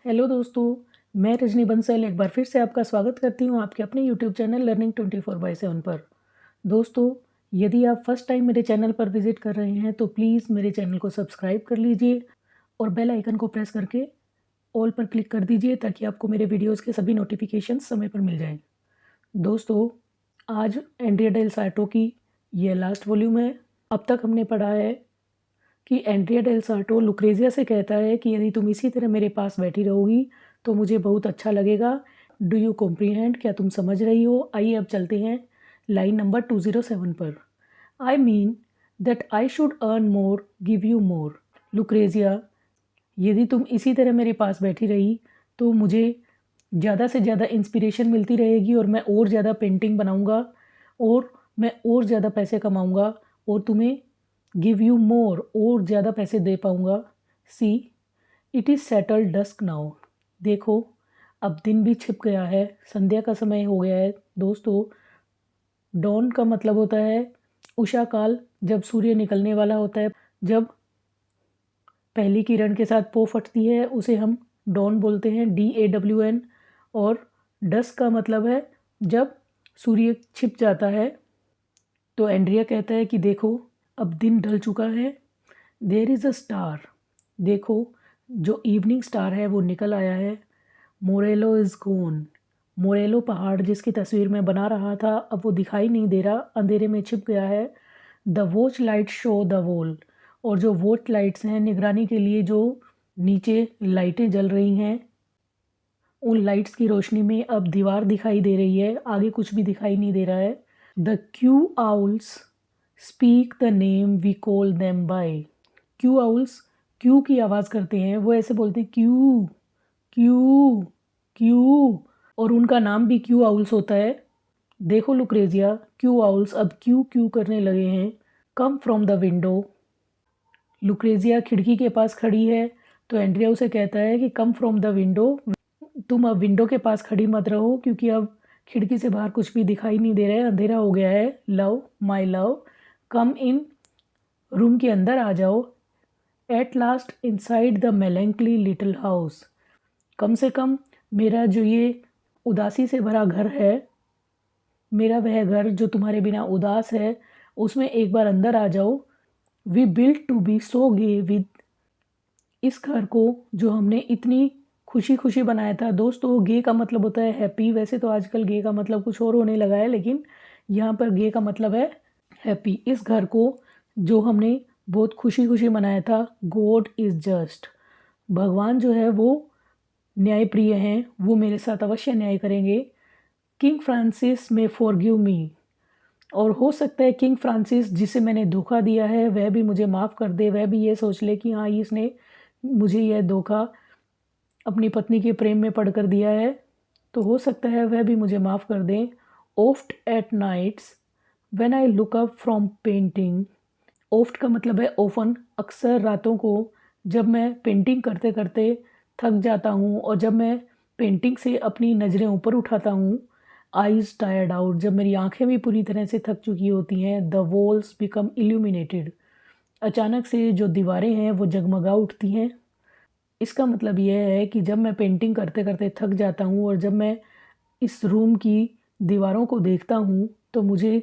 Hello दोस्तों, मैं रजनी बंसल एक बार फिर से आपका स्वागत करती हूँ आपके अपने यूट्यूब चैनल लर्निंग 24/7 पर। दोस्तों, यदि आप फर्स्ट टाइम मेरे चैनल पर विजिट कर रहे हैं तो प्लीज़ मेरे चैनल को सब्सक्राइब कर लीजिए और बेल आइकन को प्रेस करके ऑल पर क्लिक कर दीजिए ताकि आपको मेरे वीडियोज़ के सभी नोटिफिकेशंस समय पर मिल जाएँ। दोस्तों, आज एंड्रिया डेल सार्टो की यह लास्ट वॉल्यूम है। अब तक हमने पढ़ा है कि एंड्रिया डेल सार्टो लुक्रेजिया से कहता है कि यदि तुम इसी तरह मेरे पास बैठी रहोगी तो मुझे बहुत अच्छा लगेगा। Do you comprehend? क्या तुम समझ रही हो? आइए अब चलते हैं लाइन नंबर 207 पर। I mean that I should earn more, give you more. Lucrezia, यदि तुम इसी तरह मेरे पास बैठी रही तो मुझे ज़्यादा से ज़्यादा इंस्पिरेशन मिलती रहेगी और मैं और ज़्यादा पेंटिंग बनाऊंगा और मैं और ज़्यादा पैसे कमाऊंगा और तुम्हें गिव यू मोर और ज़्यादा पैसे दे पाऊंगा। See it is settled dusk now. देखो, अब दिन भी छिप गया है, संध्या का समय हो गया है। दोस्तों, डॉन का मतलब होता है उषा काल, जब सूर्य निकलने वाला होता है। जब पहली किरण के साथ पो फटती है उसे हम डॉन बोलते हैं, DAWN। और डस्क का मतलब है जब सूर्य छिप जाता है। तो एंड्रिया कहता है कि देखो, अब दिन ढल चुका है। There is a star. देखो, जो इवनिंग स्टार है वो निकल आया है। मोरेलो इज़ गोन। मोरेलो पहाड़ जिसकी तस्वीर मैं बना रहा था अब वो दिखाई नहीं दे रहा, अंधेरे में छिप गया है। The watch light show the wall. और जो वॉच लाइट्स हैं, निगरानी के लिए जो नीचे लाइटें जल रही हैं, उन लाइट्स की रोशनी में अब दीवार दिखाई दे रही है, आगे कुछ भी दिखाई नहीं दे रहा है। The cue owls speak the name we call them by. Cue owls cue की आवाज़ करते हैं, वो ऐसे बोलते हैं क्यू क्यू क्यू, और उनका नाम भी क्यू आउल्स होता है। देखो लुक्रेजिया, क्यू आउल्स अब क्यू क्यू करने लगे हैं। Come from the window. Lucrezia खिड़की के पास खड़ी है तो एंड्रिया उसे कहता है कि कम फ्रॉम द विंडो। तुम अब विंडो के पास खड़ी मत रहो क्योंकि अब खिड़की से बाहर कुछ भी दिखाई नहीं दे रहा है, अंधेरा हो गया है। Love, my love, come in. Room के अंदर आ जाओ। At last inside the melancholy little house. कम से कम मेरा जो ये उदासी से भरा घर है, मेरा वह घर जो तुम्हारे बिना उदास है, उसमें एक बार अंदर आ जाओ। We built to be so gay with. इस घर को जो हमने इतनी खुशी खुशी बनाया था। दोस्तों, गे का मतलब होता है हैप्पी। वैसे तो आजकल गे का मतलब कुछ और होने लगा है, लेकिन यहाँ पर गे का मतलब है हैप्पी। इस घर को जो हमने बहुत खुशी खुशी बनाया था। God is just. भगवान जो है वो न्यायप्रिय हैं, वो मेरे साथ अवश्य न्याय करेंगे। किंग फ्रांसिस में फॉरगिव मी। और हो सकता है किंग फ्रांसिस जिसे मैंने धोखा दिया है वह भी मुझे माफ़ कर दे, वह भी ये सोच ले कि हाँ, इसने मुझे यह धोखा अपनी पत्नी के प्रेम में पढ़कर दिया है, तो हो सकता है वह भी मुझे माफ़ कर दें। Oft at nights when I look up from painting. Oft का मतलब है ओफन। अक्सर रातों को जब मैं पेंटिंग करते करते थक जाता हूँ और जब मैं पेंटिंग से अपनी नज़रें ऊपर उठाता हूँ, आईज टायर्ड आउट, जब मेरी आंखें भी पूरी तरह से थक चुकी होती हैं, द वॉल्स बिकम इल्यूमिनेटेड। अचानक से जो दीवारें हैं वो जगमगा उठती हैं। इसका मतलब यह है कि जब मैं पेंटिंग करते करते थक जाता हूँ और जब मैं इस रूम की दीवारों को देखता हूँ तो मुझे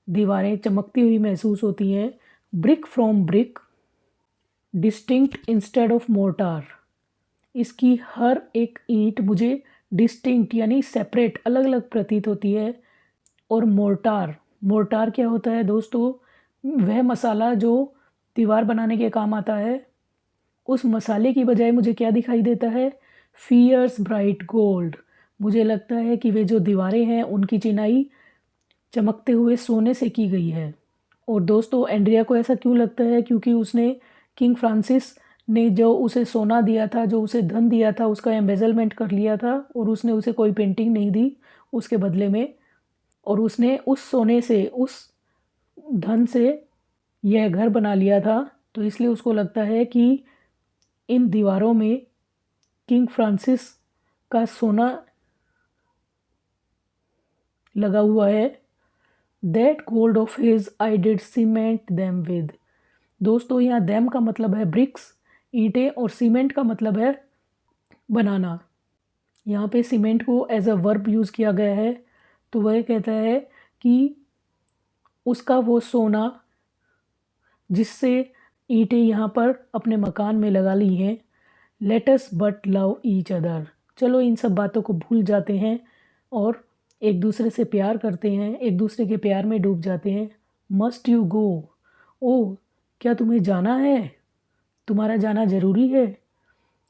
दीवारें चमकती हुई महसूस होती हैं। Brick from brick, distinct instead of mortar. इसकी हर एक ईंट मुझे डिस्टिंक्ट यानी सेपरेट, अलग अलग प्रतीत होती है। और मोर्टार, मोर्टार क्या होता है दोस्तों? वह मसाला जो दीवार बनाने के काम आता है। उस मसाले की बजाय मुझे क्या दिखाई देता है? Fierce bright gold. मुझे लगता है कि वे जो दीवारें हैं उनकी चिनाई चमकते हुए सोने से की गई है। और दोस्तों, एंड्रिया को ऐसा क्यों लगता है? क्योंकि उसने किंग फ्रांसिस ने जो उसे सोना दिया था, जो उसे धन दिया था, उसका एम्बेजलमेंट कर लिया था और उसने उसे कोई पेंटिंग नहीं दी उसके बदले में। और उसने उस सोने से, उस धन से यह घर बना लिया था। तो इसलिए उसको लगता है कि इन दीवारों में किंग फ्रांसिस का सोना लगा हुआ है। That gold of his I did cement them with. दोस्तों, यहाँ देम का मतलब है ब्रिक्स, ईंटें, और सीमेंट का मतलब है बनाना। यहाँ पे सीमेंट को एज अ वर्ब यूज़ किया गया है, तो वह कहता है कि उसका वो सोना जिससे ईंटें यहाँ पर अपने मकान में लगा ली हैं। Let us but love each other. चलो इन सब बातों को भूल जाते हैं और एक दूसरे से प्यार करते हैं, एक दूसरे के प्यार में डूब जाते हैं। Must you go? ओह, क्या तुम्हें जाना है? तुम्हारा जाना ज़रूरी है?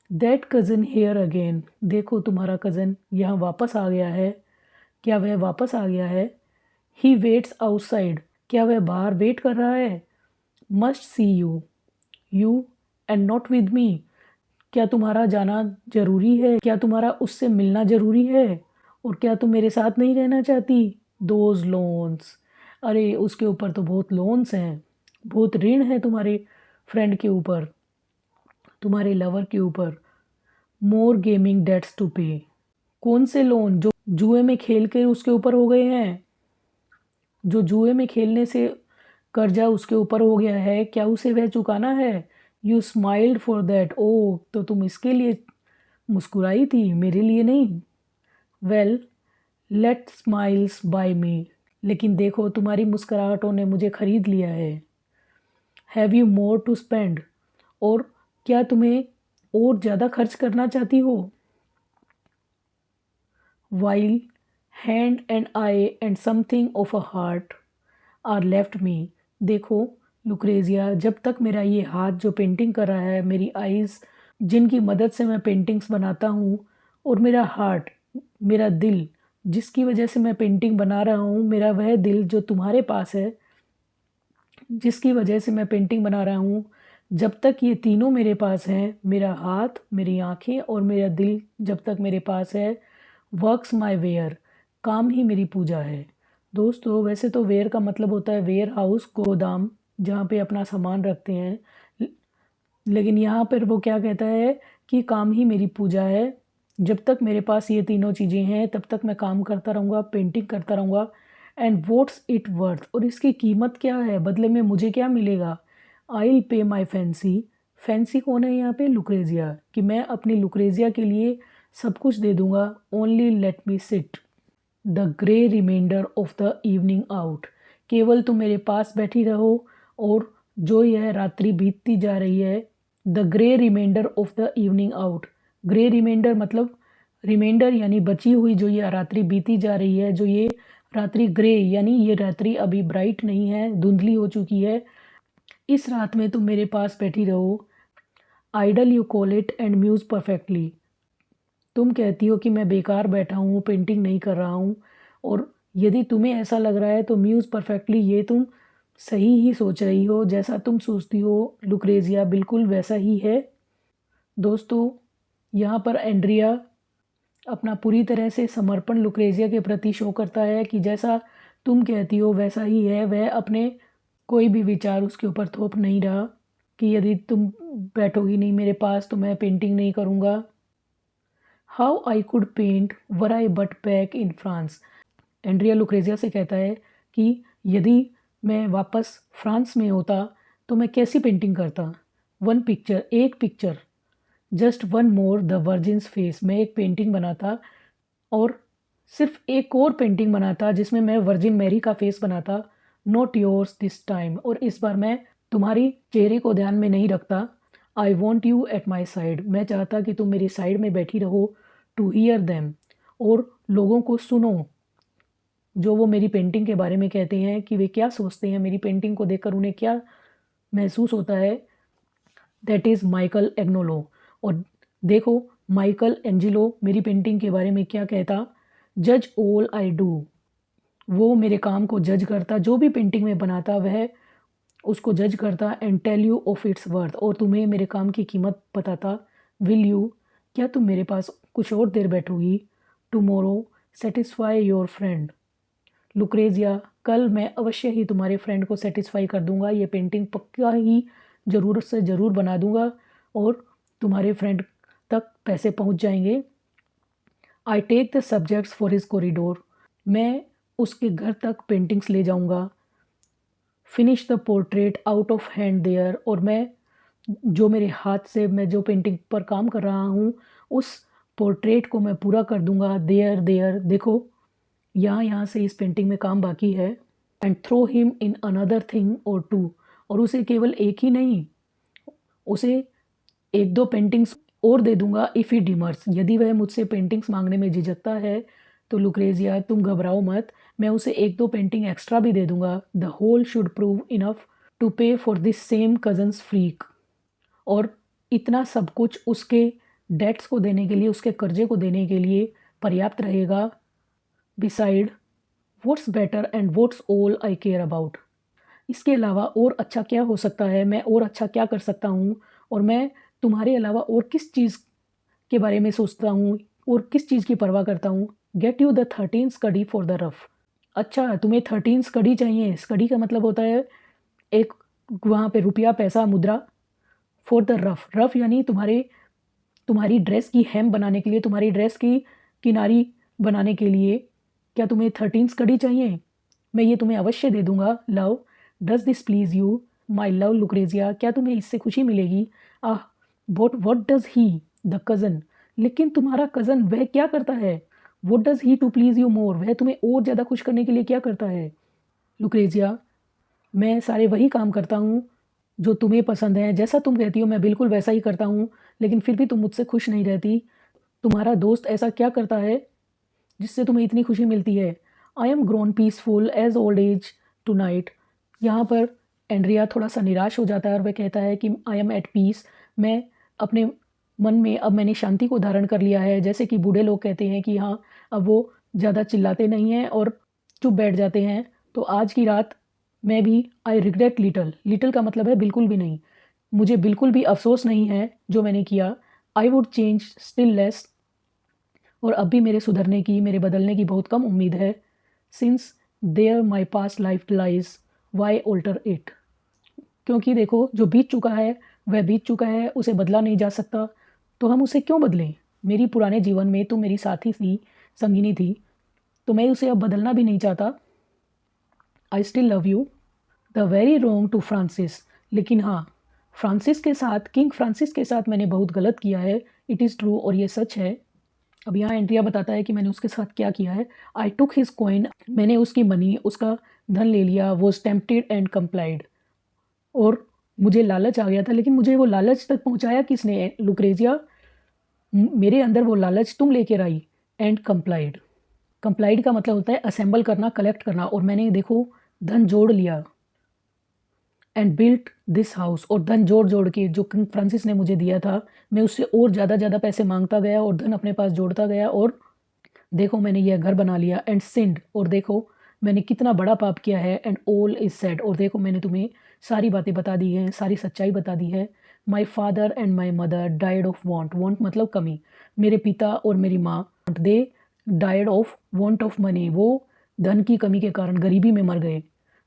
That cousin here again. देखो तुम्हारा कज़न यहाँ वापस आ गया है। क्या वह वापस आ गया है? He waits outside. क्या वह बाहर वेट कर रहा है? Must see you. You and not with me. क्या तुम्हारा जाना ज़रूरी है? क्या तुम्हारा उससे मिलना ज़रूरी है? और क्या तुम मेरे साथ नहीं रहना चाहती? Those loans. अरे उसके ऊपर तो बहुत लोन्स हैं, बहुत ऋण है तुम्हारे फ्रेंड के ऊपर, तुम्हारे लवर के ऊपर। मोर गेमिंग डेट्स टू पे। कौन से लोन? जो जुए में खेल के उसके ऊपर हो गए हैं, जो जुए में खेलने से कर्जा उसके ऊपर हो गया है, क्या उसे वह चुकाना है? You smiled for that. ओ, तो तुम इसके लिए मुस्कुराई थी, मेरे लिए नहीं। Well, let smiles buy me. लेकिन देखो तुम्हारी मुस्कुराहटों ने मुझे खरीद लिया है। Have you more to spend? और क्या तुम्हें और ज़्यादा खर्च करना चाहती हो? While hand and eye and something of a heart are left me. देखो लुक्रेजिया, जब तक मेरा ये हाथ जो पेंटिंग कर रहा है, मेरी आइज़ जिनकी मदद से मैं पेंटिंग्स बनाता हूँ, और मेरा हार्ट, मेरा दिल जिसकी वजह से मैं पेंटिंग बना रहा हूँ, मेरा वह दिल जो तुम्हारे पास है जिसकी वजह से मैं पेंटिंग बना रहा हूँ, जब तक ये तीनों मेरे पास हैं, मेरा हाथ, मेरी आँखें और मेरा दिल जब तक मेरे पास है, वर्क्स माय वेयर, काम ही मेरी पूजा है। दोस्तों वैसे तो वेयर का मतलब होता है वेयर हाउस, गोदाम, जहाँ पे अपना सामान रखते हैं। लेकिन यहाँ पर वो क्या कहता है कि काम ही मेरी पूजा है। जब तक मेरे पास ये तीनों चीज़ें हैं तब तक मैं काम करता रहूँगा, पेंटिंग करता रहूँगा। And what's it worth? और इसकी कीमत क्या है, बदले में मुझे क्या मिलेगा? I will pay my fancy. Fancy कौन है यहाँ पे? लुक्रेजिया। कि मैं अपनी लुक्रेजिया के लिए सब कुछ दे दूँगा। Only let me sit the grey remainder of the evening out. केवल तुम मेरे पास बैठी रहो और जो यह रात्रि बीतती जा रही है। The grey remainder of the evening out. Grey remainder मतलब रिमाइंडर यानी बची हुई जो ये रात्रि बीती जा रही है, जो ये रात्रि ग्रे यानी ये रात्रि अभी ब्राइट नहीं है, धुंधली हो चुकी है। इस रात में तुम मेरे पास बैठी रहो। Idle you call it and muse perfectly. तुम कहती हो कि मैं बेकार बैठा हूँ, पेंटिंग नहीं कर रहा हूँ, और यदि तुम्हें ऐसा लग रहा है तो म्यूज़ परफेक्टली, ये तुम सही ही सोच रही हो। जैसा तुम सोचती हो लुक्रेजिया बिल्कुल वैसा ही है। दोस्तों यहाँ पर एंड्रिया अपना पूरी तरह से समर्पण लुक्रेजिया के प्रति शो करता है कि जैसा तुम कहती हो वैसा ही है। वह अपने कोई भी विचार उसके ऊपर थोप नहीं रहा कि यदि तुम बैठोगी नहीं मेरे पास तो मैं पेंटिंग नहीं करूँगा। How I could paint were I but back in France. Andrea Lucrezia से कहता है कि यदि मैं वापस फ्रांस में होता तो मैं कैसी पेंटिंग करता। वन पिक्चर, एक picture, just one more the virgins face. मैं एक पेंटिंग बनाता और सिर्फ एक और पेंटिंग बनाता जिसमें मैं वर्जिन मैरी का फेस बनाता। Not yours this time. और इस बार मैं तुम्हारी चेहरे को ध्यान में नहीं रखता। I want you at my side. मैं चाहता कि तुम मेरी साइड में बैठी रहो। To hear them. और लोगों को सुनो जो वो मेरी पेंटिंग के बारे में कहते हैं कि वे क्या सोचते हैं, मेरी पेंटिंग को देखकर उन्हें क्या महसूस होता है। That is Michael Agnolo. और देखो माइकल एंजिलो मेरी पेंटिंग के बारे में क्या कहता। जज ऑल आई डू। वो मेरे काम को जज करता, जो भी पेंटिंग में बनाता वह उसको जज करता। And tell you of its worth. और तुम्हें मेरे काम की कीमत बताता। Will you? क्या तुम मेरे पास कुछ और देर बैठोगी? Tomorrow satisfy your friend. Lucrezia, कल मैं अवश्य ही तुम्हारे फ्रेंड को सेटिस्फाई कर दूंगा। ये पेंटिंग पक्का ही ज़रूरत से ज़रूर बना दूंगा और तुम्हारे फ्रेंड तक पैसे पहुंच जाएंगे। I take the subjects for his corridor. मैं उसके घर तक पेंटिंग्स ले जाऊंगा। Finish the portrait out of hand there. और मैं जो मेरे हाथ से मैं जो पेंटिंग पर काम कर रहा हूँ उस पोर्ट्रेट को मैं पूरा कर दूंगा। देयर देयर, देखो यहाँ से इस पेंटिंग में काम बाकी है। And throw him in another thing or two, और उसे केवल एक ही नहीं, उसे एक दो पेंटिंग्स और दे दूंगा इफ़ ही डिमर्स, यदि वह मुझसे पेंटिंग्स मांगने में झिझकता है तो लुक्रेजिया तुम घबराओ मत, मैं उसे एक दो पेंटिंग एक्स्ट्रा भी दे दूंगा। The whole should prove enough to pay for this same cousin's freak, और इतना सब कुछ उसके डेट्स को देने के लिए, उसके कर्जे को देने के लिए पर्याप्त रहेगा। Beside what's better and what's all I care about, इसके अलावा और अच्छा क्या हो सकता है, मैं और अच्छा क्या कर सकता हूँ, और मैं तुम्हारे अलावा और किस चीज़ के बारे में सोचता हूँ और किस चीज़ की परवाह करता हूँ। Get you the 13 scudi for the ruff, अच्छा तुम्हें 13 स्कडी चाहिए। स्कडी का मतलब होता है एक वहाँ पे रुपया, पैसा, मुद्रा। फॉर द रफ, रफ यानी तुम्हारी ड्रेस की हेम बनाने के लिए, तुम्हारी ड्रेस की किनारी बनाने के लिए। क्या तुम्हें 13 स्कडी चाहिए? मैं ये तुम्हें अवश्य दे दूंगा। Love, does this please you my love Lucrezia, क्या तुम्हें इससे खुशी मिलेगी? Ah, what does he the cousin, लेकिन तुम्हारा कज़न वह क्या करता है? What does he to please you more, वह तुम्हें और ज़्यादा खुश करने के लिए क्या करता है? लुक्रेजिया, मैं सारे वही काम करता हूँ जो तुम्हें पसंद है, जैसा तुम कहती हो मैं बिल्कुल वैसा ही करता हूँ, लेकिन फिर भी तुम मुझसे खुश नहीं रहती। तुम्हारा दोस्त ऐसा क्या करता है जिससे तुम्हें इतनी खुशी मिलती है? I am grown peaceful as old age tonight, यहाँ पर एंड्रिया थोड़ा सा निराश हो जाता है और वह कहता है कि आई एम एट पीस, मैं अपने मन में अब मैंने शांति को धारण कर लिया है। जैसे कि बूढ़े लोग कहते हैं कि हाँ, अब वो ज़्यादा चिल्लाते नहीं हैं और चुप बैठ जाते हैं। तो आज की रात मैं भी आई रिग्रेट लिटल, लिटल का मतलब है बिल्कुल भी नहीं, मुझे बिल्कुल भी अफसोस नहीं है जो मैंने किया। I would change still less, और अब भी मेरे सुधरने की, मेरे बदलने की बहुत कम उम्मीद है। Since there my past life lies, why alter it, क्योंकि देखो जो बीत चुका है वह बीत चुका है, उसे बदला नहीं जा सकता, तो हम उसे क्यों बदलें? मेरी पुराने जीवन में तुम मेरी साथी थी, संगिनी थी, तो मैं उसे अब बदलना भी नहीं चाहता। I still love you. The very wrong to Francis, लेकिन हाँ, फ्रांसिस के साथ, किंग फ्रांसिस के साथ मैंने बहुत गलत किया है। इट इज़ ट्रू, और ये सच है। अब यहाँ एंड्रिया बताता है कि मैंने उसके साथ क्या किया है। आई टुक हिज कॉइन, मैंने उसकी मनी, उसका धन ले लिया। वो टेम्प्टेड एंड कंप्लाइड, और मुझे लालच आ गया था, लेकिन मुझे वो लालच तक पहुँचाया किसने? लुक्रेजिया, मेरे अंदर वो लालच तुम लेकर आई। एंड कंप्लाइड, कंप्लाइड का मतलब होता है असेंबल करना, कलेक्ट करना, और मैंने देखो धन जोड़ लिया। एंड बिल्ट दिस हाउस, और धन जोड़ जोड़ के जो किंग फ्रांसिस ने मुझे दिया था, मैं उससे और ज़्यादा पैसे मांगता गया और धन अपने पास जोड़ता गया, और देखो मैंने यह घर बना लिया। एंड सिंड, और देखो मैंने कितना बड़ा पाप किया है। एंड ऑल इज सेड, और देखो मैंने तुम्हें सारी बातें बता दी हैं, सारी सच्चाई बता दी है। My father and my mother died of want, want मतलब कमी, मेरे पिता और मेरी माँ, they died of want of money, वो धन की कमी के कारण गरीबी में मर गए।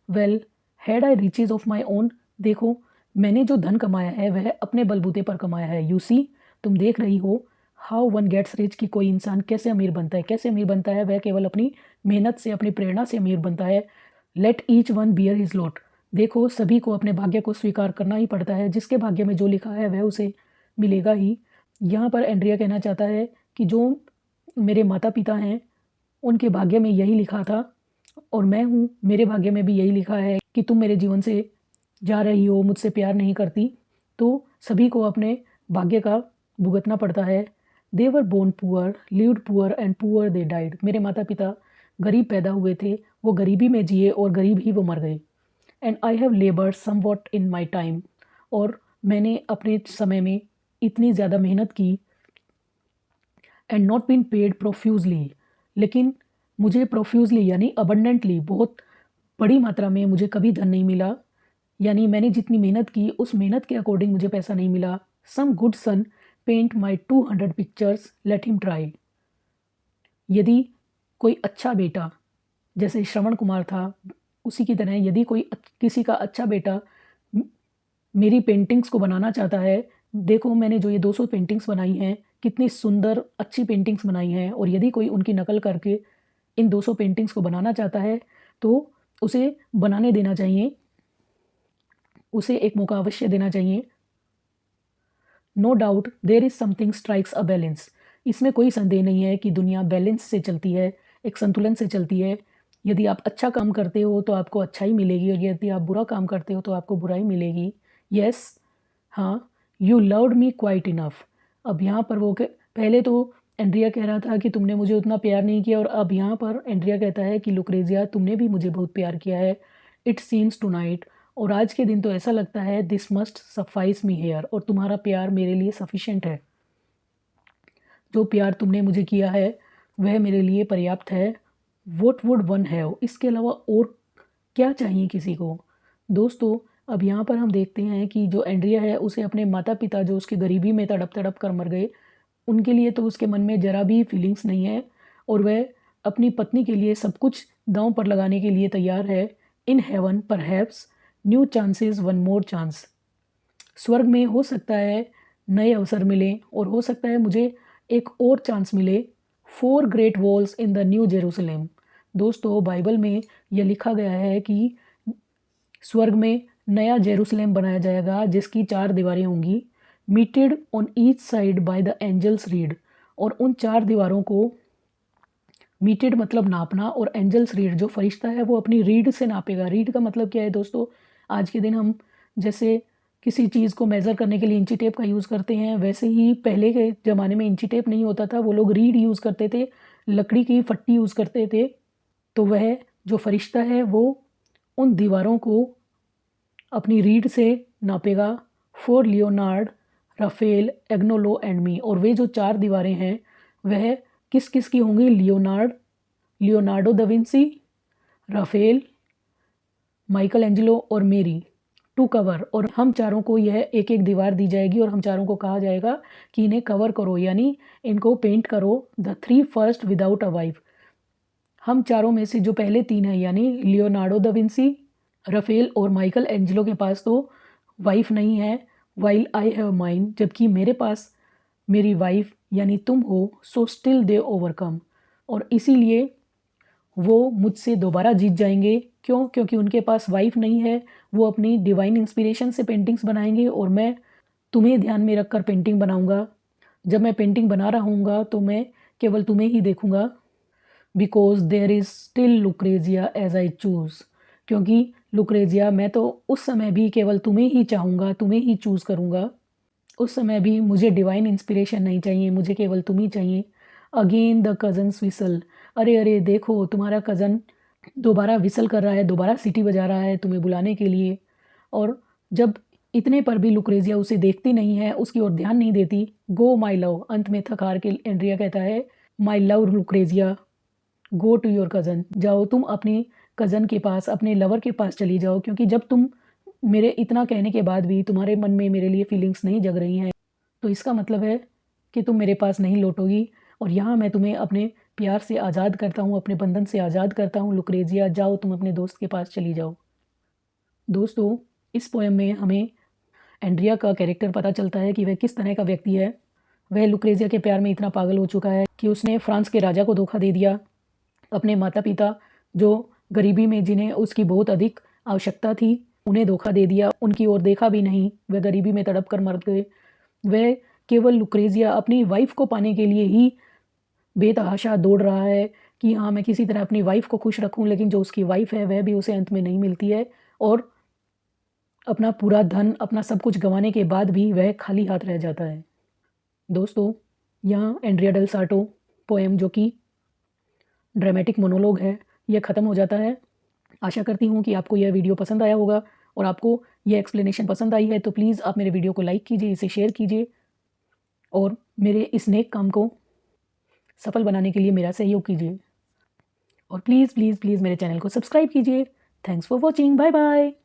Well, had I riches of my own, देखो मैंने जो धन कमाया है वह अपने बलबूते पर कमाया है। यू सी, तुम देख रही हो हाउ वन गेट्स रिच, कि कोई इंसान कैसे अमीर बनता है। कैसे अमीर बनता है? वह केवल अपनी मेहनत से, अपनी प्रेरणा से अमीर बनता है। Let each one bear his lot, देखो सभी को अपने भाग्य को स्वीकार करना ही पड़ता है। जिसके भाग्य में जो लिखा है वह उसे मिलेगा ही। यहाँ पर एंड्रिया कहना चाहता है कि जो मेरे माता पिता हैं उनके भाग्य में यही लिखा था, और मैं हूँ, मेरे भाग्य में भी यही लिखा है कि तुम मेरे जीवन से जा रही हो, मुझसे प्यार नहीं करती, तो सभी को अपने भाग्य का भुगतना पड़ता है। They were born poor, lived poor and poor they died, मेरे माता पिता गरीब पैदा हुए थे, वो गरीबी में जिए और गरीब ही वो मर गए। And I have laboured somewhat in my time, और मैंने अपने समय में इतनी ज़्यादा मेहनत की। And not been paid profusely, लेकिन मुझे प्रोफ्यूजली यानी अबंडेंटली, बहुत बड़ी मात्रा में मुझे कभी धन नहीं मिला, यानी मैंने जितनी मेहनत की उस मेहनत के अकॉर्डिंग मुझे पैसा नहीं मिला। सम गुड सन पेंट माई 200 पिक्चर्स, लेट हिम ट्राई, यदि कोई अच्छा बेटा, जैसे श्रवण कुमार था उसी की तरह, यदि कोई किसी का अच्छा बेटा मेरी पेंटिंग्स को बनाना चाहता है, देखो मैंने जो ये 200 पेंटिंग्स बनाई हैं, कितनी सुंदर अच्छी पेंटिंग्स बनाई हैं, और यदि कोई उनकी नकल करके इन 200 पेंटिंग्स को बनाना चाहता है तो उसे बनाने देना चाहिए, उसे एक मौका अवश्य देना चाहिए। No doubt there is something strikes a balance, इसमें कोई संदेह नहीं है कि दुनिया बैलेंस से चलती है, एक संतुलन से चलती है। यदि आप अच्छा काम करते हो तो आपको अच्छाई मिलेगी और यदि आप बुरा काम करते हो तो आपको बुराई मिलेगी। यस, हाँ, you loved me quite enough. अब यहाँ पर वो पहले तो एंड्रिया कह रहा था कि तुमने मुझे उतना प्यार नहीं किया और अब यहाँ पर एंड्रिया कहता है कि लुक्रेजिया तुमने भी मुझे बहुत प्यार किया है। इट सीम्स टुनाइट, और आज के दिन तो ऐसा लगता है, this must suffice me here, और तुम्हारा प्यार मेरे लिए सफिशेंट है। जो प्यार तुमने मुझे किया है वह मेरे लिए पर्याप्त है। वॉट वुड वन हैव, इसके अलावा और क्या चाहिए किसी को। दोस्तों, अब यहाँ पर हम देखते हैं कि जो एंड्रिया है उसे अपने माता पिता जो उसके गरीबी में तड़प तड़प कर मर गए, उनके लिए तो उसके मन में ज़रा भी फीलिंग्स नहीं है और वह अपनी पत्नी के लिए सब कुछ दांव पर लगाने के लिए तैयार है। In heaven perhaps new chances, one more chance. स्वर्ग में हो सकता है नए अवसर मिले और हो सकता है मुझे एक और चांस मिले। 4 great walls in the new Jerusalem. दोस्तों, बाइबल में यह लिखा गया है कि स्वर्ग में नया जेरूसलेम बनाया जाएगा जिसकी 4 दीवारें होंगी। Meted on each side by the angels reed, और उन 4 दीवारों को, मीटेड मतलब नापना और एंजल्स रीड जो फरिश्ता है वो अपनी रीड से नापेगा। रीड का मतलब क्या है दोस्तों, आज के दिन हम जैसे किसी चीज़ को मेज़र करने के लिए इंची टेप का यूज़ करते हैं, वैसे ही पहले के ज़माने में इंची टेप नहीं होता था, वो लोग रीड यूज़ करते थे, लकड़ी की फट्टी यूज़ करते थे। तो वह जो फरिश्ता है वो उन दीवारों को अपनी रीड से नापेगा। For Leonard, Raphael, Agnolo and me, और वे जो 4 दीवारें हैं वह किस किस की होंगी। Leonardo da Vinci, Rafale, Michael Angelo और मेरी, टू कवर। और हम चारों को यह एक एक दीवार दी जाएगी और हम चारों को कहा जाएगा कि इन्हें कवर करो, यानी इनको पेंट करो। The 3 first without a wife. हम चारों में से जो पहले 3 हैं यानी लियोनार्डो दा विंसी, राफेल और माइकल एंजेलो के पास तो वाइफ नहीं है, वाइल आई हैव माइन, जबकि मेरे पास मेरी वाइफ यानी तुम हो। सो स्टिल दे ओवरकम, और इसीलिए वो मुझसे दोबारा जीत जाएंगे। क्यों? क्योंकि उनके पास वाइफ नहीं है, वो अपनी डिवाइन इंस्पिरेशन से पेंटिंग्स बनाएंगे और मैं तुम्हें ध्यान में रखकर पेंटिंग बनाऊंगा। जब मैं पेंटिंग बना रहा हूँगा तो मैं केवल तुम्हें ही देखूंगा। Because there is still Lucrezia as I choose, क्योंकि लुक्रेजिया मैं तो उस समय भी केवल तुम्हें ही चाहूँगा, तुम्हें ही चूज़ करूँगा। उस समय भी मुझे डिवाइन इंस्पिरेशन नहीं चाहिए, मुझे केवल तुम ही चाहिए। अगेन द कज़न्स विसल, अरे अरे देखो तुम्हारा कज़न दोबारा विसल कर रहा है, दोबारा सीटी बजा रहा है तुम्हें बुलाने के लिए। और जब इतने पर भी लुक्रेजिया उसे देखती नहीं है, उसकी ओर ध्यान नहीं देती। गो माई लव, अंत में थक हार के एंड्रिया कहता है, my love Lucrezia go to your cousin, जाओ तुम अपने कज़न के पास, अपने लवर के पास चली जाओ, क्योंकि जब तुम मेरे इतना कहने के बाद भी तुम्हारे मन में मेरे लिए फीलिंग्स नहीं जग रही हैं तो इसका मतलब है कि तुम मेरे पास नहीं लौटोगी। और यहाँ मैं तुम्हें अपने प्यार से आज़ाद करता हूँ, अपने बंधन से आज़ाद करता हूँ। लुक्रेजिया, जाओ तुम अपने दोस्त के पास चली जाओ। दोस्तों, इस पोएम में हमें एंड्रिया का कैरेक्टर पता चलता है कि वह किस तरह का व्यक्ति है। वह लुक्रेजिया के प्यार में इतना पागल हो चुका है कि उसने फ्रांस के राजा को धोखा दे दिया। अपने माता पिता जो गरीबी में, जिन्हें उसकी बहुत अधिक आवश्यकता थी, उन्हें धोखा दे दिया, उनकी ओर देखा भी नहीं, वह गरीबी में तड़प कर मर गए। वह केवल लुक्रेजिया अपनी वाइफ को पाने के लिए ही बेतहाशा दौड़ रहा है कि हाँ मैं किसी तरह अपनी वाइफ को खुश रखूं, लेकिन जो उसकी वाइफ है वह भी उसे अंत में नहीं मिलती है और अपना पूरा धन, अपना सब कुछ गंवाने के बाद भी वह खाली हाथ रह जाता है। दोस्तों, यहाँ एंड्रिया डेल सार्टो पोएम, जो कि ड्रामेटिक मोनोलॉग है, यह ख़त्म हो जाता है। आशा करती हूँ कि आपको यह वीडियो पसंद आया होगा और आपको यह एक्सप्लेनेशन पसंद आई है तो प्लीज़ आप मेरे वीडियो को लाइक कीजिए, इसे शेयर कीजिए और मेरे इस नेक काम को सफल बनाने के लिए मेरा सहयोग कीजिए। और प्लीज़ प्लीज़ प्लीज़ मेरे चैनल को सब्सक्राइब कीजिए। Thanks for watching, bye bye.